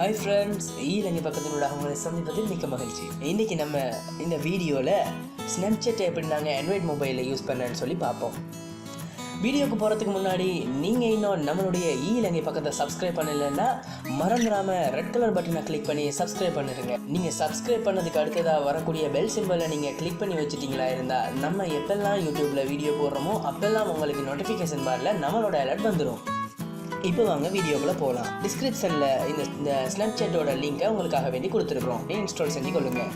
Hi friends, ஈலங்கை பக்கத்தினோட அவங்களை சந்திப்பதில் மிக்க மகிழ்ச்சி. இன்றைக்கி நம்ம இந்த வீடியோவில் ஸ்னாப்சாட்டை எப்படி நாங்கள் ஆண்ட்ராய்ட் மொபைலில் யூஸ் பண்ணேன்னு சொல்லி பார்ப்போம். வீடியோக்கு போகிறதுக்கு முன்னாடி நீங்கள் இன்னும் நம்மளுடைய ஈலங்கை பக்கத்தை சப்ஸ்கிரைப் பண்ணலைன்னா மறந்துடாமல் ரெட் கலர் பட்டனை கிளிக் பண்ணி சப்ஸ்கிரைப் பண்ணிடுங்க. நீங்கள் சப்ஸ்கிரைப் பண்ணதுக்கு அடுத்ததாக வரக்கூடிய பெல் சிம்பிளை நீங்கள் கிளிக் பண்ணி வச்சுட்டிங்களா இருந்தால் நம்ம எப்பெல்லாம் யூடியூப்பில் வீடியோ போடுறோமோ அப்போல்லாம் உங்களுக்கு நோட்டிஃபிகேஷன் பாரில் நம்மளோட அலர்ட் வந்துடும். இப்போ வாங்க வீடியோக்குள்ளே போகலாம். டிஸ்கிரிப்ஷனில் இந்த ஸ்னாப்சாட்டோட லிங்கை உங்களுக்காக வேண்டி கொடுத்துருக்குறோம், இன்ஸ்டால் செஞ்சு கொள்ளுங்கள்.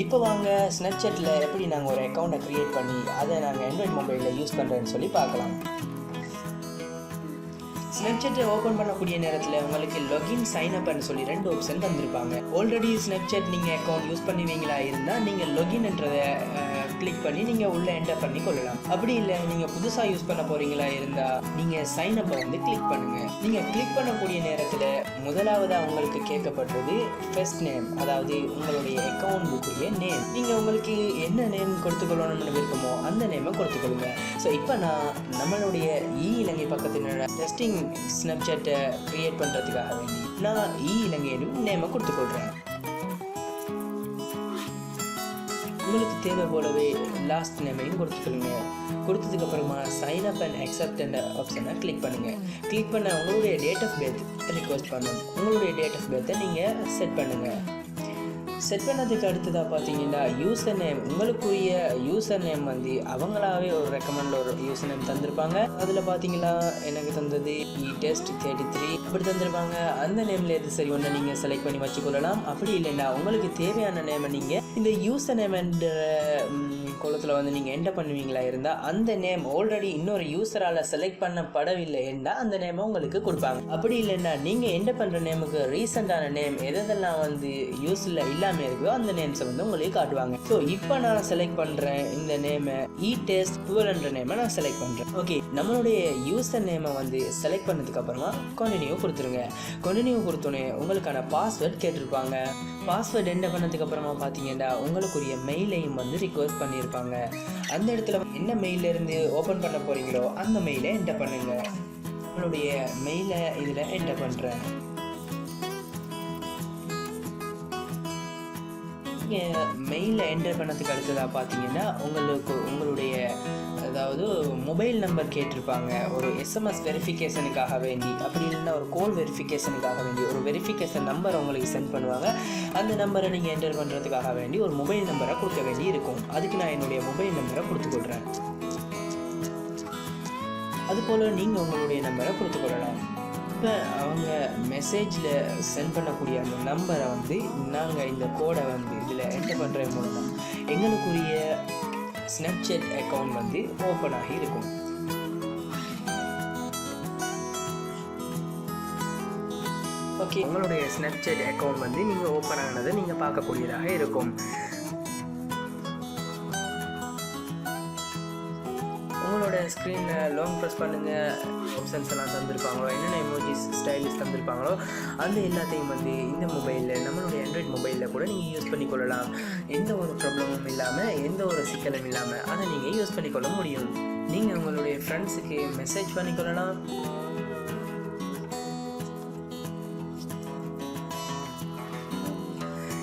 இப்போ வாங்க ஸ்னாப்சாட்டில் எப்படி நாங்கள் ஒரு அக்கௌண்ட்டை க்ரியேட் பண்ணி அதை நாங்கள் ஆண்ட்ராய்ட் மொபைலில் யூஸ் பண்ணுறேன்னு சொல்லி பார்க்கலாம். ஸ்னாப்சாட்டை ஓப்பன் பண்ணக்கூடிய நேரத்தில் உங்களுக்கு லாகின் சைன் அப்னு சொல்லி 2 ஆப்ஷன் தந்திருப்பாங்க. ஆல்ரெடி ஸ்னாப்சாட் நீங்கள் அக்கௌண்ட் யூஸ் பண்ணுவீங்களா இருந்தால் நீங்கள் லாகின்ன்றதை கிளிக் பண்ணி நீங்கள் உள்ளே என்டர் பண்ணி கொள்ளலாம். அப்படி இல்லை நீங்கள் புதுசாக யூஸ் பண்ண போகிறீங்களா இருந்தால் நீங்கள் சைன் அப்பை கிளிக் பண்ணுங்கள். நீங்கள் கிளிக் பண்ணக்கூடிய நேரத்தில் முதலாவதாக உங்களுக்கு கேட்கப்பட்டது ஃபர்ஸ்ட் நேம், அதாவது உங்களுடைய அக்கௌண்ட்டுக்குரிய நேம். நீங்கள் உங்களுக்கு என்ன நேம் கொடுத்துக்கொள்ளணும்னு விருப்பமோ அந்த நேமை கொடுத்துக்கொள்ளுங்க. ஸோ இப்போ நான் நம்மளுடைய இலங்கை பக்கத்தினோட டெஸ்டிங் ஸ்னாப்சாட்டை க்ரியேட் பண்ணுறதுக்காக வேண்டி நான் இலங்கையிலும் நேமை கொடுத்துக்கொள்கிறேன். உங்களுக்கு தேவை போலவே லாஸ்ட் நேமையும் கொடுத்துக்கொள்ளுங்க. கொடுத்ததுக்கப்புறமா சைன் அப் அண்ட் அக்செப்ட் என்ற ஆப்ஷனை கிளிக் பண்ணுங்கள். கிளிக் பண்ண உங்களுடைய டேட் ஆஃப் பர்த் ரிக்வெஸ்ட் பண்ணணும். உங்களுடைய டேட் ஆஃப் பர்த்தை நீங்கள் செட் பண்ணுங்கள். செட் பண்ணதுக்கு அடுத்ததாக பார்த்தீங்கன்னா யூசர் நேம், உங்களுக்குரிய யூசர் நேம் அவங்களாவே ஒரு ரெக்கமெண்டில் ஒரு யூசர் நேம் தந்திருப்பாங்க. அதில் பார்த்தீங்கன்னா எனக்கு தந்தது test33 அப்படி தந்திருப்பாங்க. அந்த நேமில் எது சரி ஒன்று நீங்கள் செலக்ட் பண்ணி வச்சுக்கொள்ளலாம். அப்படி இல்லைன்னா உங்களுக்கு தேவையான நேமை நீங்கள் இந்த யூசர் நேம் என்ற கோலத்தில் நீங்கள் என்டர் பண்ணுவீங்களா இருந்தால் அந்த நேம் ஆல்ரெடி இன்னொரு யூசரால் செலக்ட் பண்ணப்படவில்லை என்றால் அந்த நேமை உங்களுக்கு கொடுப்பாங்க. அப்படி இல்லைன்னா நீங்கள் என்டர் பண்ணுற நேமுக்கு ரீசெண்டான நேம் எதெல்லாம் யூஸில் இல்லாமல் இருக்கோ அந்த நேம்ஸை உங்களுக்கு காட்டுவாங்க. ஸோ இப்போ நான் செலக்ட் பண்ணுறேன் இந்த நேமை test12 நேமை நான் செலக்ட் பண்ணுறேன். ஓகே, நம்மளுடைய யூசர் நேமை செலக்ட் பண்ணதுக்கு அப்புறமா கண்டினியூ கொடுத்துருங்க. கண்டினியூ கொடுத்தோன்னே உங்களுக்கான பாஸ்வேர்ட் கேட்டிருப்பாங்க. பாஸ்வேர்ட் என்டர் பண்ணதுக்கு அப்புறமா பார்த்தீங்கன்னா உங்களுக்குரிய மெயிலையும் ரிக்வெஸ்ட் பண்ணியிருப்பாங்க. அந்த இடத்துல என்ன மெயில இருந்து ஓப்பன் பண்ண போறீங்களோ அந்த மெயிலை என்டர் பண்ணுங்க. உங்களுடைய மெயிலை இதில் என்டர் பண்ணுறேன். மெயிலில் என்டர் பண்ணதுக்கு அடுத்ததாக பார்த்தீங்கன்னா உங்களுடைய அதாவது மொபைல் நம்பர் கேட்டிருப்பாங்க. ஒரு எஸ்எம்எஸ் வெரிஃபிகேஷனுக்காக வேண்டி, அப்படி இல்லைன்னா ஒரு கோல் வெரிஃபிகேஷனுக்காக வேண்டி ஒரு வெரிஃபிகேஷன் நம்பர் உங்களுக்கு சென்ட் பண்ணுவாங்க. அந்த நம்பரை நீங்கள் என்டர் பண்ணுறதுக்காக வேண்டி ஒரு மொபைல் நம்பரை கொடுக்க வேண்டி இருக்கும். அதுக்கு நான் என்னுடைய மொபைல் நம்பரை கொடுத்துக்கொள்கிறேன். அதுபோல் நீங்கள் உங்களுடைய நம்பரை கொடுத்துக்கொள்ளலாம். இப்போ அவங்க மெசேஜில் சென்ட் பண்ணக்கூடிய அந்த நம்பரை நாங்கள் இந்த கோடை இதில் என்டர் பண்ணுறது மூலமாக எங்களுக்குரிய ஸ்னாப்சாட் அக்கௌண்ட் ஓப்பன் ஆகி இருக்கும். ஓகே, உங்களுடைய ஸ்னாப்சாட் அக்கௌண்ட் நீங்கள் ஓப்பன் ஆனதை நீங்கள் பார்க்கக்கூடியதாக இருக்கும். உங்களோட ஸ்க்ரீனில் லாங் ப்ரெஸ் பண்ணுங்கள். ஆப்ஷன்ஸ் எல்லாம் தந்திருப்பாங்களோ, என்னென்ன எமோஜிஸ் ஸ்டைலிஷ் தந்திருப்பாங்களோ அந்த எல்லாத்தையும் இந்த மொபைலில் நம்மளுடைய ஆண்ட்ராய்ட் மொபைலில் கூட நீங்கள் யூஸ் பண்ணிக்கொள்ளலாம். எந்த ஒரு ப்ராப்ளமும் இல்லாமல், எந்த ஒரு சிக்கலும் இல்லாமல் அதை நீங்கள் யூஸ் பண்ணிக்கொள்ள முடியும். நீங்கள் உங்களுடைய ஃப்ரெண்ட்ஸுக்கு மெசேஜ் பண்ணிக்கொள்ளலாம்.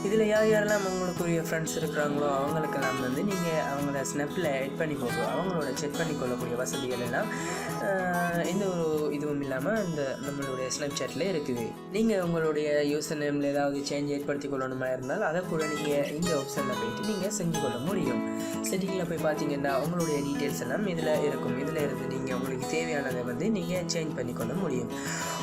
இதில் யாரெல்லாம் உங்களுக்குரிய ஃப்ரெண்ட்ஸ் இருக்கிறாங்களோ அவங்களுக்கெல்லாம் நீங்கள் அவங்கள ஸ்னாப்பில் ஆட் பண்ணி போடுவோம். அவங்களோட செக் பண்ணி கொள்ளக்கூடிய வசதிகள் எல்லாம் எந்த ஒரு இதுவும் இல்லாமல் இந்த நம்மளுடைய ஸ்னாப்சாட்டில் இருக்குது. நீங்கள் உங்களுடைய யூசர் நேமில் ஏதாவது சேஞ்ச் ஏற்படுத்தி கொள்ளணுமா இருந்தால் அதை கூட நீங்கள் இந்த ஆப்ஷனில் போய்ட்டு நீங்கள் செஞ்சு கொள்ள முடியும். செட்டிங்கில் போய் பார்த்தீங்கன்னா உங்களுடைய டீட்டெயில்ஸ் எல்லாம் இதில் இருக்கும். இதில் இருந்து நீங்கள் உங்களுக்கு தேவையானதை நீங்கள் சேஞ்ச் பண்ணிக்கொள்ள முடியும்.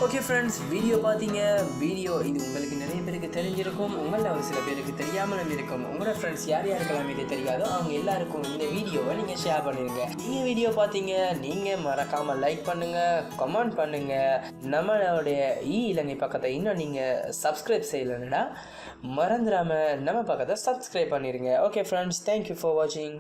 ஓகே ஃப்ரெண்ட்ஸ், வீடியோ பார்த்தீங்க. வீடியோ இது உங்களுக்கு நிறைய பேருக்கு தெரிஞ்சிருக்கும், உங்களில் சில பேருக்கு தெரியாமலும் இருக்கும். உங்களோட ஃப்ரெண்ட்ஸ் யாருக்கெல்லாம் இது தெரியாதோ அவங்க எல்லாருக்கும் இந்த வீடியோவை நீங்கள் ஷேர் பண்ணிடுங்க. நீங்கள் வீடியோ பார்த்தீங்க, நீங்கள் மறக்காமல் லைக் பண்ணுங்கள், கமெண்ட் பண்ணுங்கள். நம்மளுடைய இலங்கை பக்கத்தை இன்னும் நீங்கள் சப்ஸ்கிரைப் செய்யலைன்னா மறந்துடாமல் நம்ம பக்கத்தை சப்ஸ்கிரைப் பண்ணிடுங்க. ஓகே ஃப்ரெண்ட்ஸ், தேங்க்யூ ஃபார் வாட்சிங்.